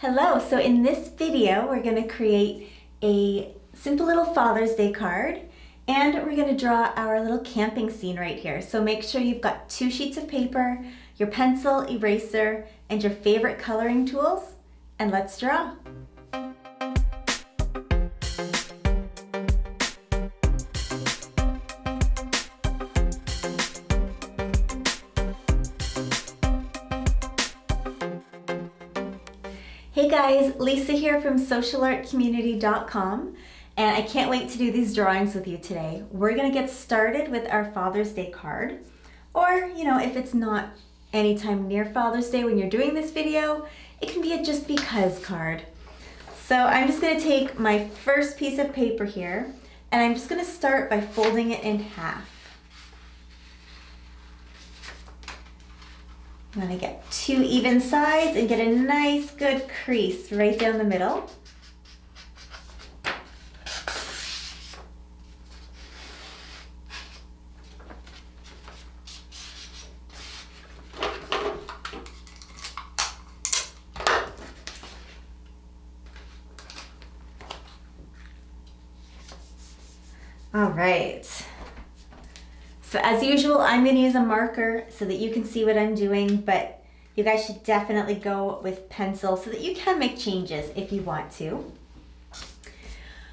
Hello, so in this video we're going to create a simple little Father's Day card and we're going to draw our little camping scene right here. So make sure you've got 2 sheets of paper, your pencil, eraser, and your favorite coloring tools, and let's draw. Hey guys, Lisa here from socialartcommunity.com, and I can't wait to do these drawings with you today. We're gonna get started with our Father's Day card, or if it's not anytime near Father's Day when you're doing this video, it can be a just because card. So I'm just gonna take my first piece of paper here, and I'm just gonna start by folding it in half. I'm going to get 2 even sides and get a nice good crease right down the middle. All right. So as usual, I'm going to use a marker so that you can see what I'm doing, but you guys should definitely go with pencil so that you can make changes if you want to.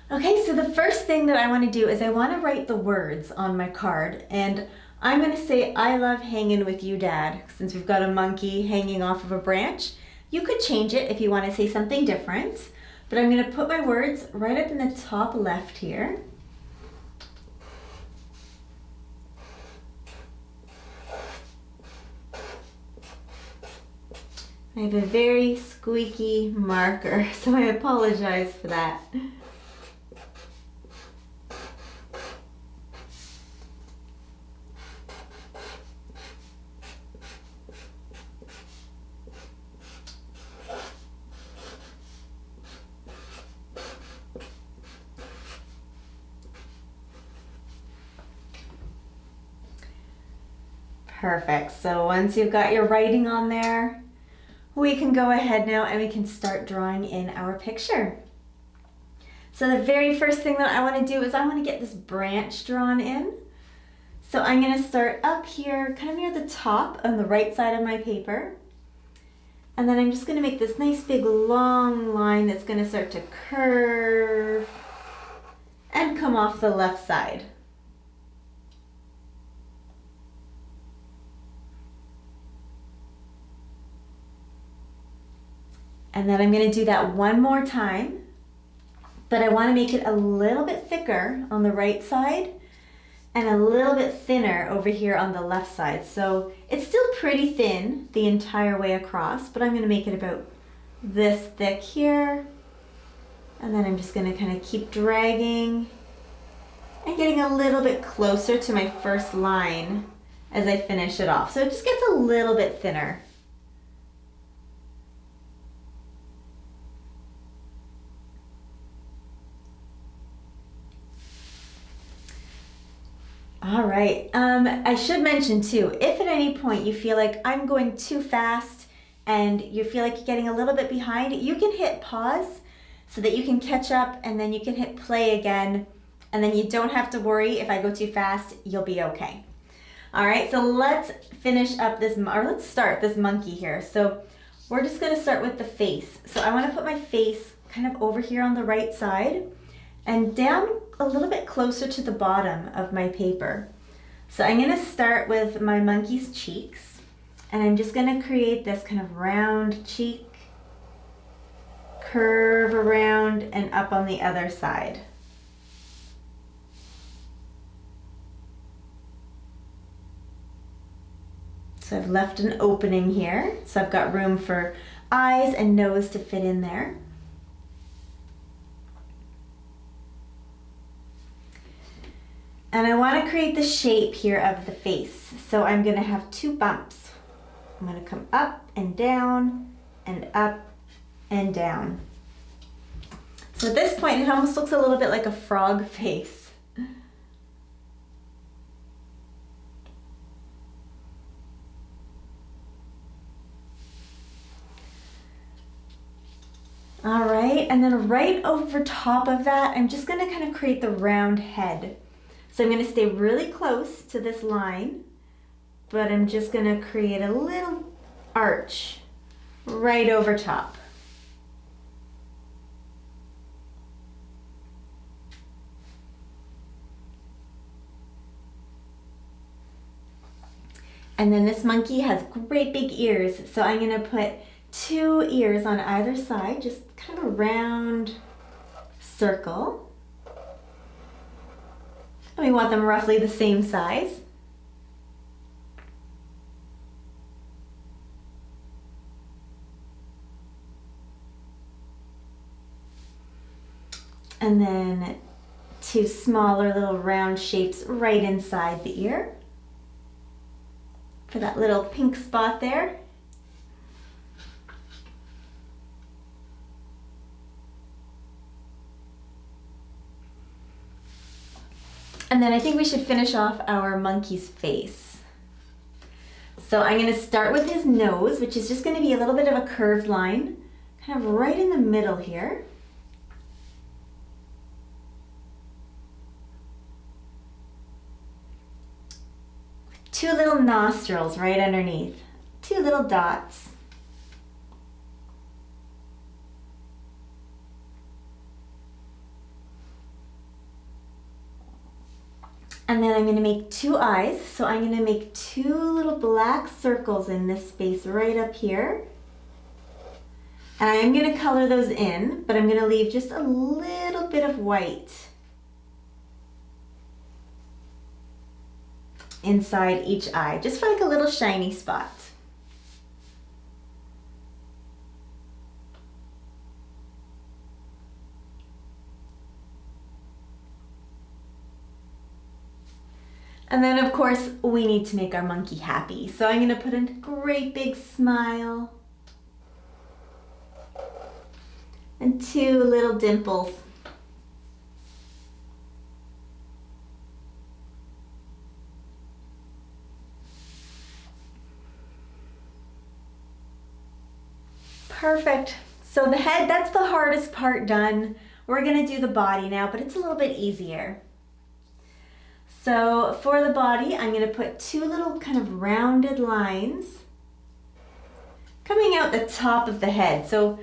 Okay, so the first thing that I want to do is I want to write the words on my card, and I'm going to say, "I love hanging with you, Dad," since we've got a monkey hanging off of a branch. You could change it if you want to say something different, but I'm going to put my words right up in the top left here. I have a very squeaky marker, so I apologize for that. Perfect. So once you've got your writing on there, we can go ahead now and we can start drawing in our picture. So the very first thing that I want to do is I want to get this branch drawn in. So I'm going to start up here, kind of near the top on the right side of my paper. And then I'm just going to make this nice big long line that's going to start to curve and come off the left side. And then I'm going to do that one more time, but I want to make it a little bit thicker on the right side and a little bit thinner over here on the left side. So it's still pretty thin the entire way across, but I'm going to make it about this thick here. And then I'm just going to kind of keep dragging and getting a little bit closer to my first line as I finish it off. So it just gets a little bit thinner. All right, I should mention too, if at any point you feel like I'm going too fast and you feel like you're getting a little bit behind, you can hit pause so that you can catch up, and then you can hit play again, and then you don't have to worry if I go too fast, you'll be okay. All right, so let's finish up this, or let's start this monkey here. So we're just gonna start with the face. So I wanna put my face kind of over here on the right side and down a little bit closer to the bottom of my paper. So I'm going to start with my monkey's cheeks, and I'm just going to create this kind of round cheek, curve around and up on the other side. So I've left an opening here, so I've got room for eyes and nose to fit in there. And I want to create the shape here of the face. So I'm going to have 2 bumps. I'm going to come up and down and up and down. So at this point, it almost looks a little bit like a frog face. All right, and then right over top of that, I'm just gonna kind of create the round head. So I'm gonna stay really close to this line, but I'm just gonna create a little arch right over top. And then this monkey has great big ears, so I'm gonna put 2 ears on either side, just kind of a round circle. And we want them roughly the same size. And then 2 smaller little round shapes right inside the ear for that little pink spot there. And then I think we should finish off our monkey's face. So I'm going to start with his nose, which is just going to be a little bit of a curved line, kind of right in the middle here. Two little nostrils right underneath, 2 little dots. And then I'm going to make 2 eyes. So I'm going to make 2 little black circles in this space right up here. And I'm going to color those in, but I'm going to leave just a little bit of white inside each eye, just for like a little shiny spot. And then of course we need to make our monkey happy. So I'm going to put a great big smile and 2 little dimples. Perfect. So the head, that's the hardest part done. We're gonna do the body now, but it's a little bit easier. So for the body, I'm gonna put 2 little kind of rounded lines coming out the top of the head. So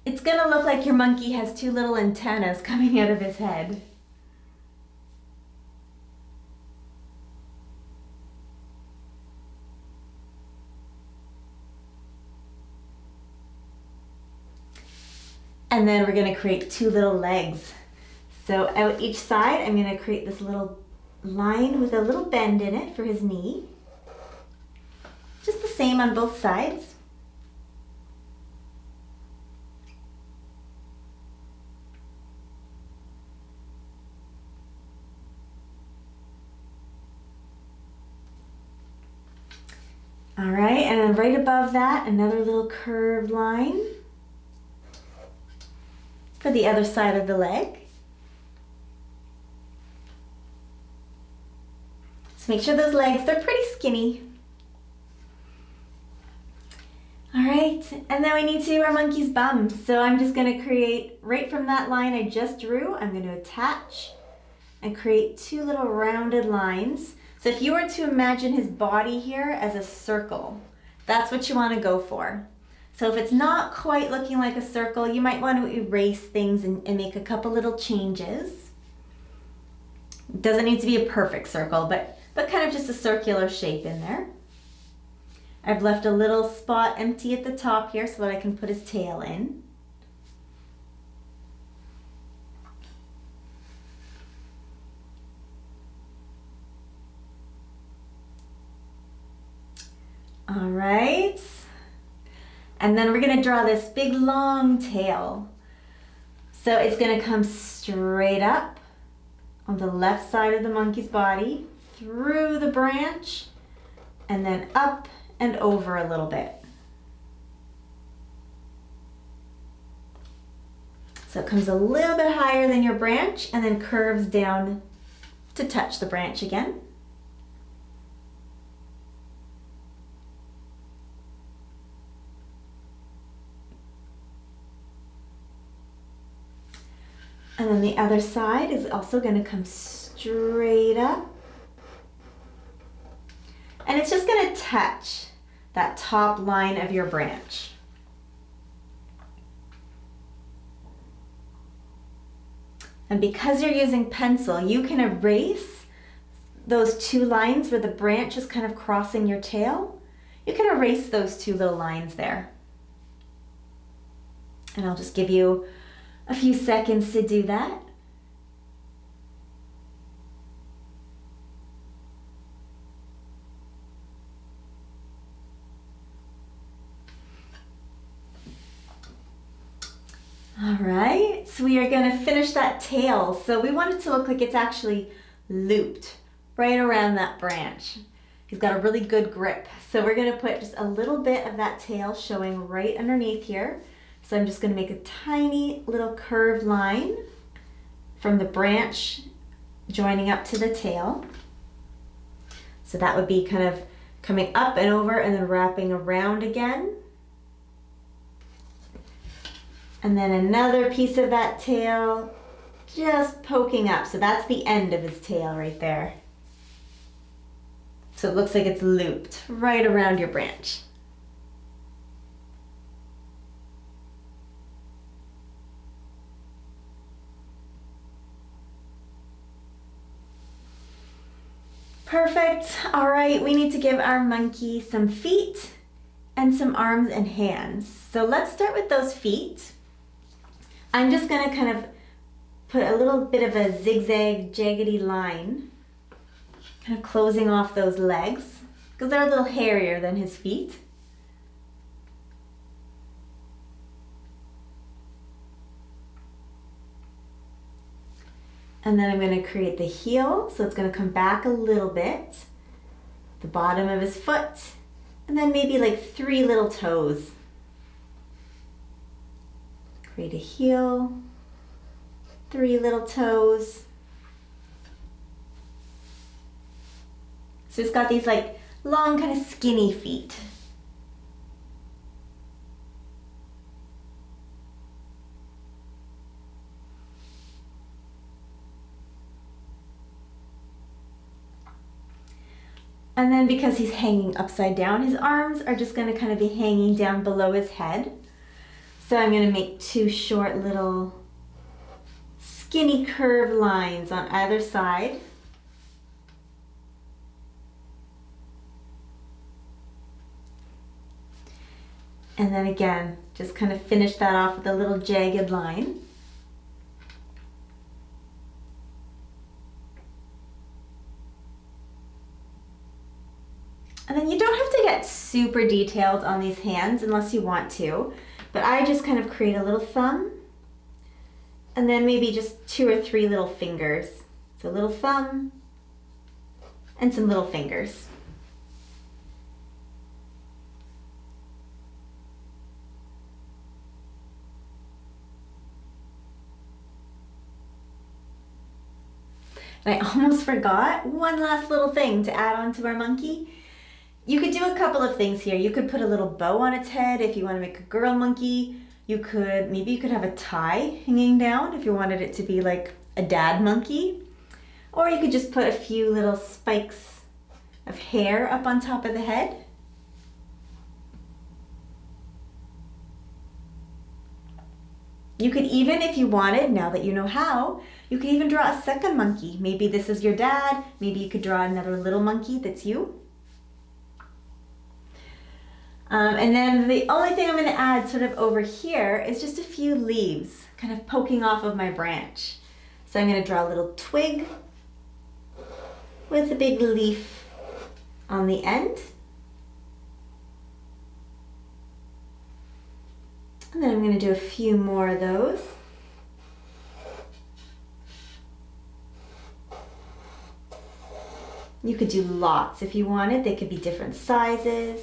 it's gonna look like your monkey has 2 little antennas coming out of his head. And then we're going to create 2 little legs. So out each side, I'm going to create this little line with a little bend in it for his knee. Just the same on both sides. All right, and then right above that, another little curved line for the other side of the leg. So make sure those legs, they're pretty skinny. All right, and then we need to do our monkey's bum. So I'm just gonna create, right from that line I just drew, I'm gonna attach and create 2 little rounded lines. So if you were to imagine his body here as a circle, that's what you wanna go for. So if it's not quite looking like a circle, you might want to erase things and make a couple little changes. It doesn't need to be a perfect circle, but kind of just a circular shape in there. I've left a little spot empty at the top here so that I can put his tail in. All right. And then we're going to draw this big long tail. So it's going to come straight up on the left side of the monkey's body, through the branch, and then up and over a little bit. So it comes a little bit higher than your branch and then curves down to touch the branch again. And then the other side is also going to come straight up. And it's just going to touch that top line of your branch. And because you're using pencil, you can erase those two lines where the branch is kind of crossing your tail. You can erase those two little lines there. And I'll just give you a few seconds to do that. All right, so we are going to finish that tail. So we want it to look like it's actually looped right around that branch. He's got a really good grip. So we're going to put just a little bit of that tail showing right underneath here. So I'm just going to make a tiny little curved line from the branch joining up to the tail. So that would be kind of coming up and over and then wrapping around again. And then another piece of that tail just poking up. So that's the end of his tail right there. So it looks like it's looped right around your branch. Perfect. All right, we need to give our monkey some feet and some arms and hands. So let's start with those feet. I'm just going to kind of put a little bit of a zigzag, jaggedy line, kind of closing off those legs, because they're a little hairier than his feet. And then I'm going to create the heel, so it's going to come back a little bit, the bottom of his foot, and then maybe like 3 little toes. Create a heel, 3 little toes. So it's got these like long kind of skinny feet. And then because he's hanging upside down, his arms are just going to kind of be hanging down below his head. So I'm going to make 2 short little skinny curved lines on either side. And then again, just kind of finish that off with a little jagged line. And then you don't have to get super detailed on these hands unless you want to, but I just kind of create a little thumb and then maybe just 2 or 3 little fingers. So a little thumb and some little fingers. And I almost forgot one last little thing to add on to our monkey. You could do a couple of things here. You could put a little bow on its head if you want to make a girl monkey. Maybe you could have a tie hanging down if you wanted it to be like a dad monkey. Or you could just put a few little spikes of hair up on top of the head. You could even, if you wanted, now that you know how, you could even draw a second monkey. Maybe this is your dad. Maybe you could draw another little monkey that's you. And then the only thing I'm going to add sort of over here is just a few leaves kind of poking off of my branch. So I'm going to draw a little twig with a big leaf on the end. And then I'm going to do a few more of those. You could do lots if you wanted. They could be different sizes.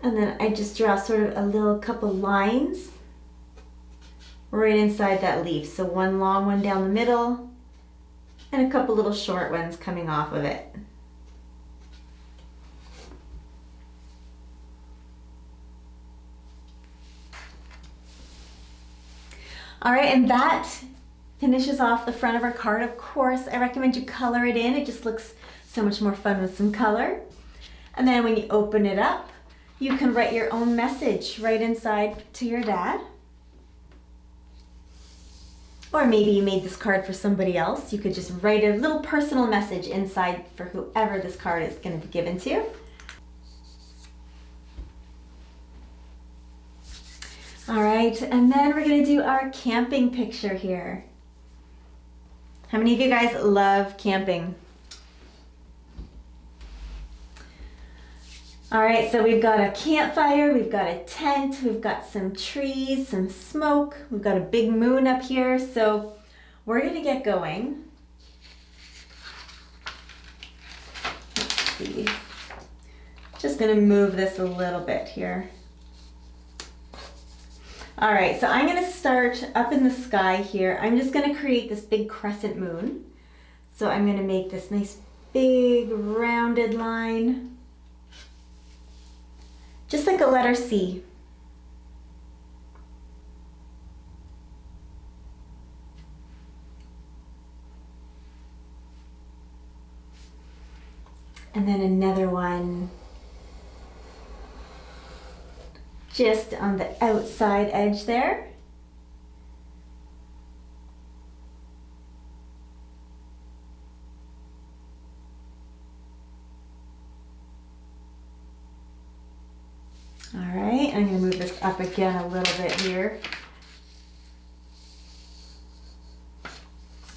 And then I just draw sort of a little couple lines right inside that leaf. So one long one down the middle and a couple little short ones coming off of it. All right, and that finishes off the front of our card. Of course, I recommend you color it in. It just looks so much more fun with some color. And then when you open it up, you can write your own message right inside to your dad. Or maybe you made this card for somebody else. You could just write a little personal message inside for whoever this card is going to be given to. All right, and then we're going to do our camping picture here. How many of you guys love camping? All right, so we've got a campfire, we've got a tent, we've got some trees, some smoke, we've got a big moon up here, so we're gonna get going. Let's see. Just gonna move this a little bit here. All right, so I'm gonna start up in the sky here. I'm just gonna create this big crescent moon. So I'm gonna make this nice big rounded line. Just like a letter C. And then another one just on the outside edge there. All right, I'm going to move this up again a little bit here.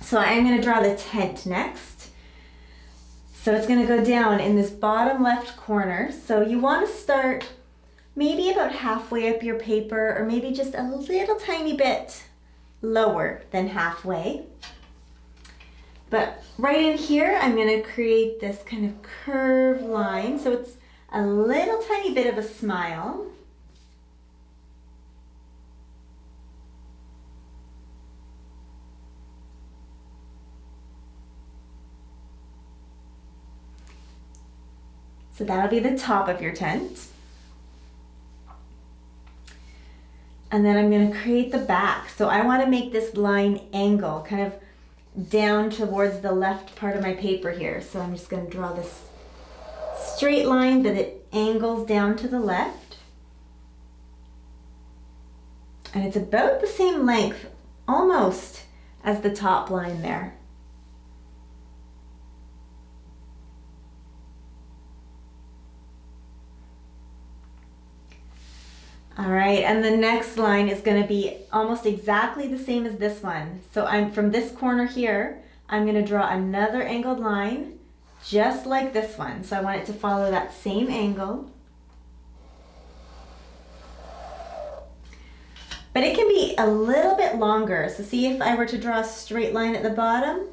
So I'm going to draw the tent next. So it's going to go down in this bottom left corner. So you want to start maybe about halfway up your paper, or maybe just a little tiny bit lower than halfway. But right in here, I'm going to create this kind of curved line. So it's a little tiny bit of a smile. So that'll be the top of your tent. And then I'm going to create the back. So I want to make this line angle kind of down towards the left part of my paper here. So I'm just going to draw this straight line that it angles down to the left. And it's about the same length, almost, as the top line there. All right, and the next line is going to be almost exactly the same as this one. So I'm from this corner here, I'm going to draw another angled line just like this one. So I want it to follow that same angle. But it can be a little bit longer. So see, if I were to draw a straight line at the bottom,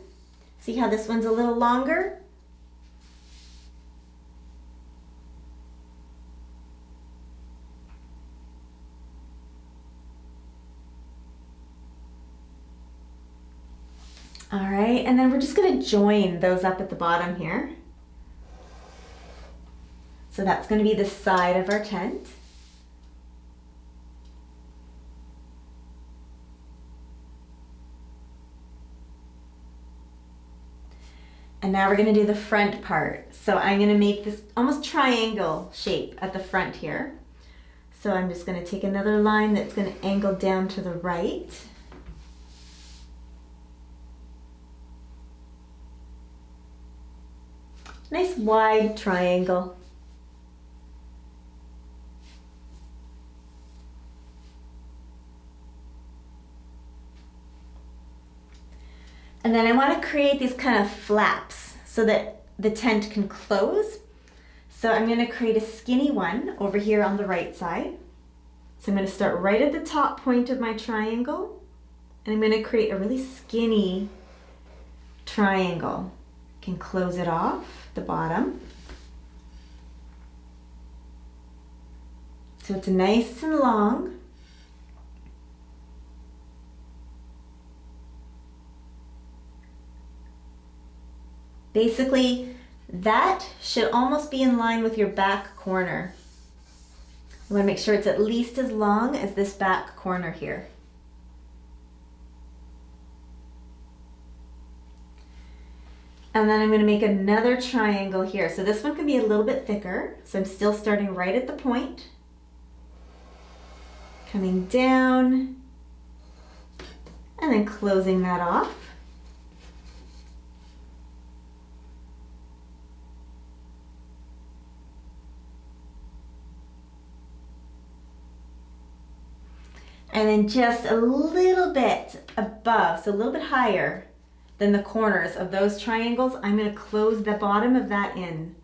see how this one's a little longer? All right, and then we're just going to join those up at the bottom here. So that's going to be the side of our tent. And now we're going to do the front part. So I'm going to make this almost triangle shape at the front here. So I'm just going to take another line that's going to angle down to the right. Nice wide triangle. And then I want to create these kind of flaps so that the tent can close. So I'm going to create a skinny one over here on the right side. So I'm going to start right at the top point of my triangle, and I'm going to create a really skinny triangle. Can close it off the bottom. So it's nice and long. Basically, that should almost be in line with your back corner. You want to make sure it's at least as long as this back corner here. And then I'm going to make another triangle here. So this one can be a little bit thicker. So I'm still starting right at the point. Coming down. And then closing that off. And then just a little bit above, so a little bit higher than the corners of those triangles, I'm going to close the bottom of that in.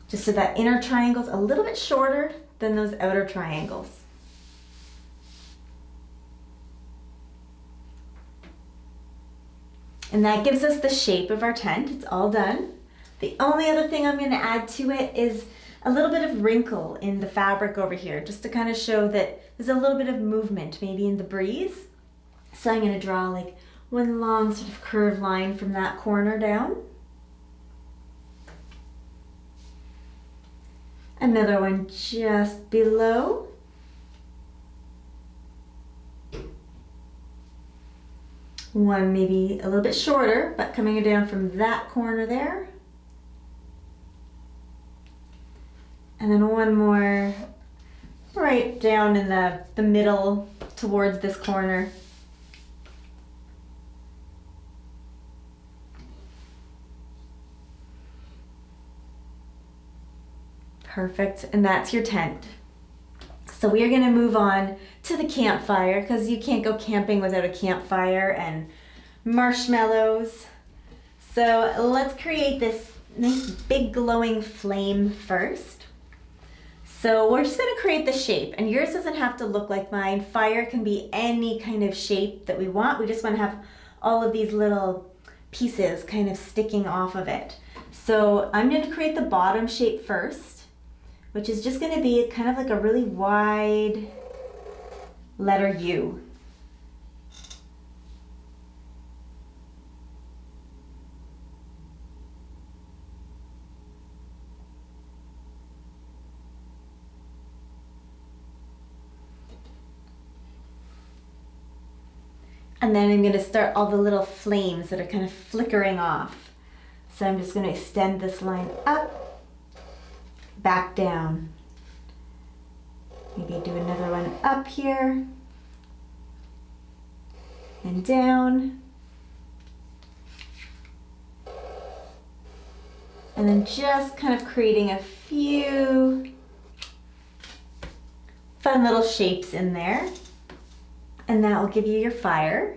Just so that inner triangle's a little bit shorter than those outer triangles. And that gives us the shape of our tent. It's all done. The only other thing I'm going to add to it is a little bit of wrinkle in the fabric over here, just to kind of show that there's a little bit of movement maybe in the breeze. So I'm going to draw like one long sort of curved line from that corner down. Another one just below. One maybe a little bit shorter, but coming down from that corner there. And then one more right down in the middle towards this corner. Perfect, and that's your tent. So we are going to move on to the campfire because you can't go camping without a campfire and marshmallows. So let's create this nice big glowing flame first. So we're just going to create the shape, and yours doesn't have to look like mine. Fire can be any kind of shape that we want. We just want to have all of these little pieces kind of sticking off of it. So I'm going to create the bottom shape first, which is just going to be kind of like a really wide letter U. And then I'm going to start all the little flames that are kind of flickering off. So I'm just going to extend this line up, back down. Maybe do another one up here and down. And then just kind of creating a few fun little shapes in there. And that will give you your fire.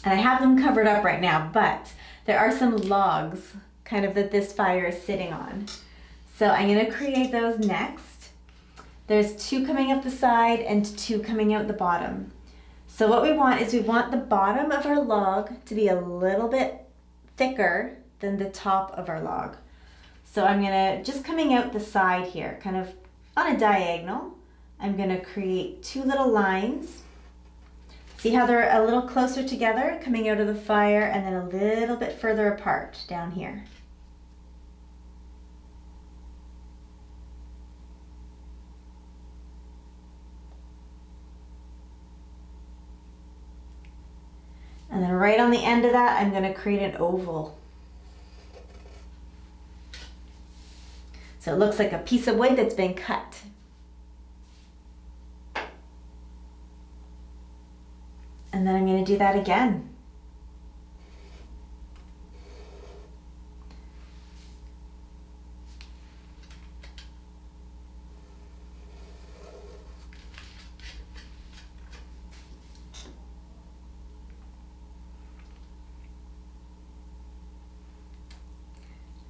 And I have them covered up right now, but there are some logs kind of that this fire is sitting on. So I'm going to create those next. There's 2 coming up the side and 2 coming out the bottom. So what we want is we want the bottom of our log to be a little bit thicker than the top of our log. So I'm gonna, just coming out the side here, kind of on a diagonal, I'm gonna create 2 little lines. See how they're a little closer together, coming out of the fire, and then a little bit further apart down here. And then right on the end of that, I'm gonna create an oval. So it looks like a piece of wood that's been cut. And then I'm going to do that again.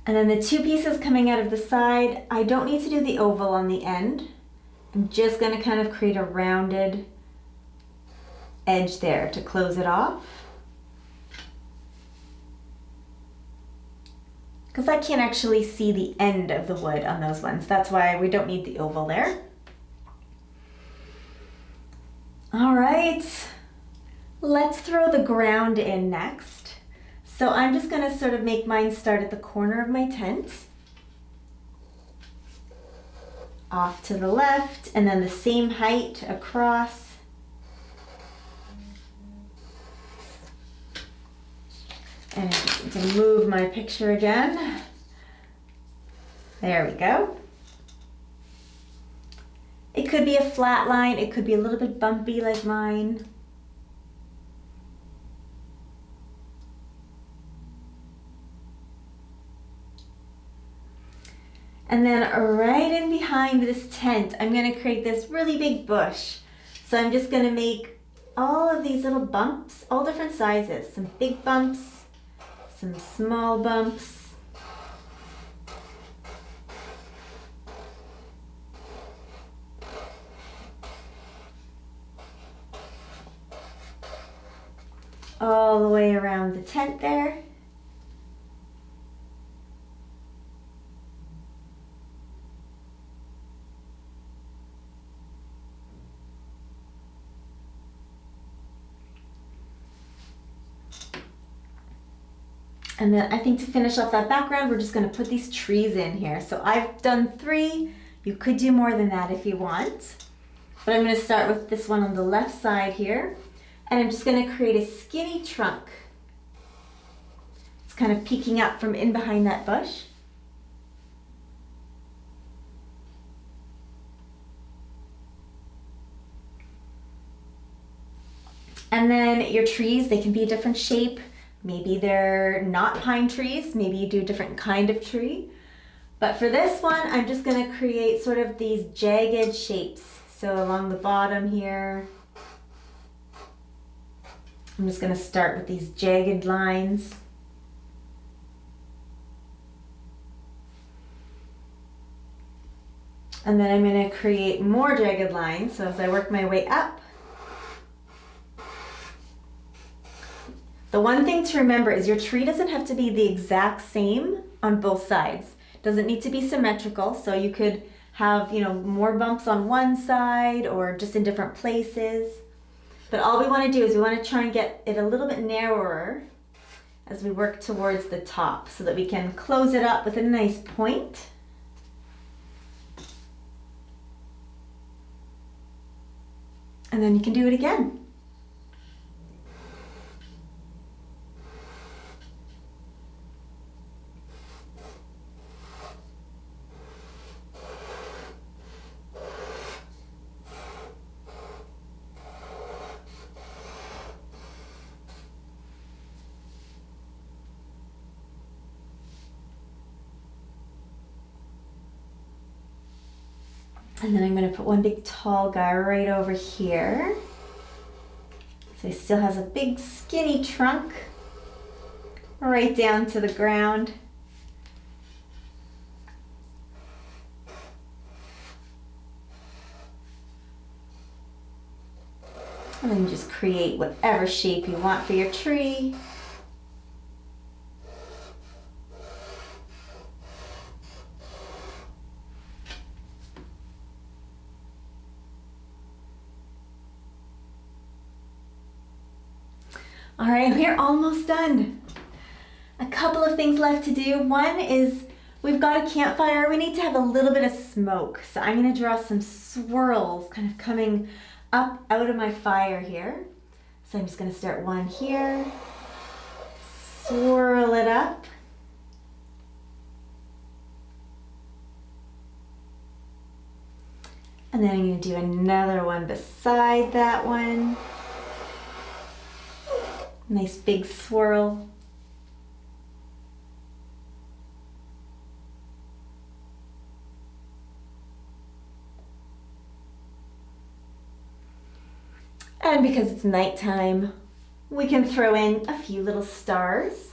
And then the 2 pieces coming out of the side, I don't need to do the oval on the end. I'm just going to kind of create a rounded edge there to close it off. because I can't actually see the end of the wood on those ones. That's why we don't need the oval there. All right, let's throw the ground in next. So I'm just gonna sort of make mine start at the corner of my tent. Off to the left, and then the same height across. And I just need to move my picture again. There we go. It could be a flat line, it could be a little bit bumpy like mine. And then right in behind this tent, I'm gonna create this really big bush. So I'm just gonna make all of these little bumps, all different sizes. Some big bumps, some small bumps. All the way around the tent there. And then I think to finish off that background, we're just gonna put these trees in here. So I've done 3. You could do more than that if you want. But I'm gonna start with this one on the left side here. And I'm just gonna create a skinny trunk. It's kind of peeking up from in behind that bush. And then your trees, they can be a different shape. Maybe they're not pine trees, maybe you do a different kind of tree. But for this one, I'm just gonna create sort of these jagged shapes. So along the bottom here, I'm just gonna start with these jagged lines. And then I'm gonna create more jagged lines. So as I work my way up, the one thing to remember is your tree doesn't have to be the exact same on both sides. It doesn't need to be symmetrical, so you could have, more bumps on one side or just in different places. But all we want to do is we want to try and get it a little bit narrower as we work towards the top so that we can close it up with a nice point. And then you can do it again. And then I'm going to put one big tall guy right over here. So he still has a big skinny trunk right down to the ground. And then just create whatever shape you want for your tree. All right, we're almost done. A couple of things left to do. One is we've got a campfire. We need to have a little bit of smoke. So I'm gonna draw some swirls kind of coming up out of my fire here. So I'm just gonna start one here, swirl it up. And then I'm gonna do another one beside that one. Nice big swirl. And because it's nighttime, we can throw in a few little stars.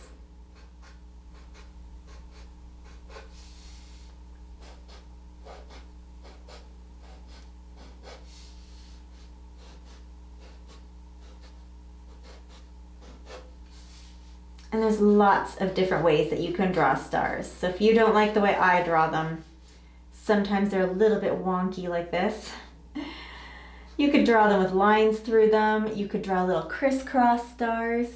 And there's lots of different ways that you can draw stars. So if you don't like the way I draw them, sometimes they're a little bit wonky like this. You could draw them with lines through them. You could draw little crisscross stars.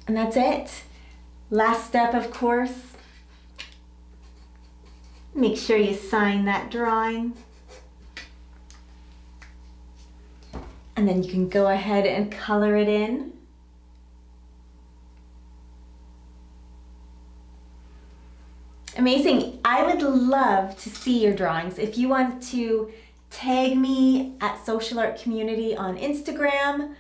And that's it. Last step, of course. Make sure you sign that drawing. And then you can go ahead and color it in. Amazing. I would love to see your drawings. If you want to tag me at Social Art Community on Instagram,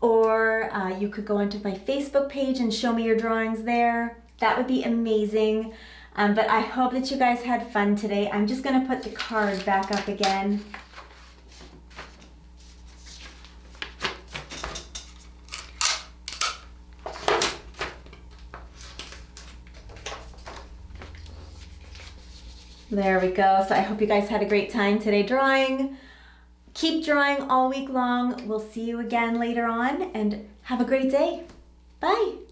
or you could go onto my Facebook page and show me your drawings there. That would be amazing. But I hope that you guys had fun today. I'm just going to put the card back up again. There we go. So I hope you guys had a great time today drawing. Keep drawing all week long. We'll see you again later on, and have a great day. Bye.